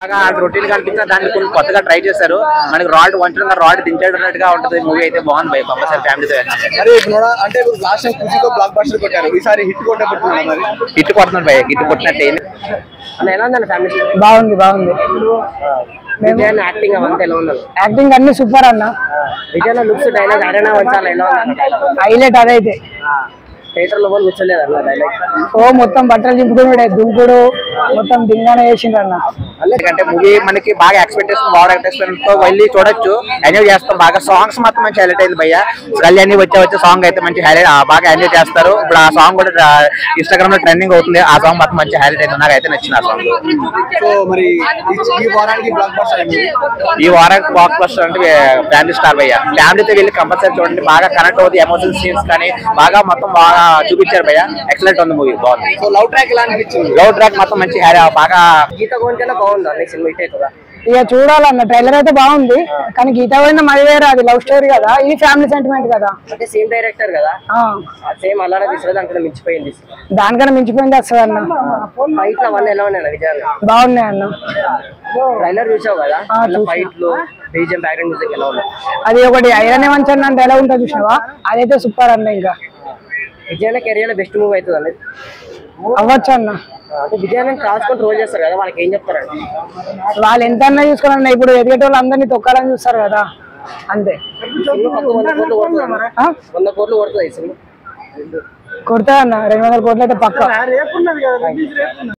Routine కనిపించిన దాన్ని కొన్ని కొత్తగా ట్రై చేశారు. మనకి రాడ్ వంచడం రాడ్ దించేటట్టుగా ఉంటది. మూవీ అయితే బాగుంది భయ్, కంపల్సరీ ఫ్యామిలీతో అంటే లాస్ట్ టైం ఖుషీతో బ్లాక్ బస్టర్ కొట్టారు, ఈసారి హిట్ కొట్టబోతున్నారు. హిట్ కొడుతున్నారు భయ్, హిట్ కొట్టినట్టు ఎలా ఉందండి ఫ్యామిలీ? బాగుంది బాగుంది. యాక్టింగ్ అవంతా ఎలా ఉన్నారు? యాక్టింగ్ అన్ని సూపర్ అన్న. విజయన లుక్స్ డైలాగ్ అరేనా వచ్చాలి ఎలా ఉంది? హైలైట్ అదైతే. థియేటర్ లో కూర్చోలేదు అన్న డైలాగ్. ఓ మొత్తం బట్టలు చింపుకుని దుంకుడు మొత్తం దింగానే వేసిండ్రు అన్న. ఎందుకంటే మూవీ మనకి బాగా ఎక్స్పెక్టేషన్ తో వెళ్ళి చూడొచ్చు, ఎంజాయ్ చేస్తాం బాగా. సాంగ్స్ మాత్రం మంచి హైలైట్ అయింది భయ్య. కళ్యాణి వచ్చే సాంగ్ అయితే మంచి హైలైట్, బాగా ఎంజాయ్ చేస్తారు. ఇప్పుడు ఆ సాంగ్ కూడా ఇన్స్టాగ్రామ్ లో ట్రెండింగ్ అవుతుంది. ఆ సాంగ్ మాత్రం మంచి హైలైట్ అయింది, నాకు అయితే నచ్చింది ఆ సాంగ్. సో మరి ఈ వారానికి బ్లాక్ బస్టర్ అంటే ఫ్యామిలీ స్టార్ భయ్య. ఫ్యామిలీతో వెళ్ళి కంపల్సరీ చూడండి, బాగా కనెక్ట్ అవుతుంది. ఎమోషనల్ సీన్స్ కానీ బాగా మొత్తం బాగా చూపించారు భయ్య. ఎక్సలెంట్ ఉంది మూవీ, బాగుంది. సో లవ్ ట్రాక్ ఎలా అనిపించింది? లవ్ ట్రాక్ మొత్తం మంచి బాగా. గీత గోవింద్ బాగుందా సినిమా? ఇటే కదా ఇక చూడాలన్న. ట్రైలర్ అయితే బాగుంది కానీ గీత పోయిన మరి వేరే, అది లవ్ స్టోరీ కదా, ఇది ఫ్యామిలీ సెంటిమెంట్ కదా. అంటే సేమ్ డైరెక్టర్ కదా, సేమ్ అలానే తీసుకో, దానికన్నా మించిపోయింది. దానికన్నా మించిపోయింది వస్తుంది అన్న. ఫైట్ అవన్నీ ఎలా ఉన్నాయి విజయాలు? బాగున్నాయి అన్న. ట్రైలర్ చూసావు కదా, ఫైట్లు బీజిఎం బ్యాక్గ్రౌండ్ మ్యూజిక్ ఎలా ఉన్నాయి? అది ఒకటి ఐరన్ మంచి అంటే ఎలా ఉంటుంది చూసినావా, అదైతే సూపర్ అన్న. ఇంకా విజయన కెరియర్ లో బెస్ట్ మూవీ అవుతుంది అనేది అవ్వచ్చు అన్న. అంటే విజయాన్ని కాల్చుకొని రోల్ చేస్తారు కదా, వాళ్ళకి ఏం చెప్తారండి? వాళ్ళు ఎంత అన్నా చూసుకోవాలన్నా, ఇప్పుడు ఎదిగేట వాళ్ళు అందరినీ తొక్కాలని చూస్తారు కదా, అంతే. 100 కోట్లు కొడుతుంది ఈ సినిమా. కొడతా అన్న, 200 కోట్లు అయితే పక్క.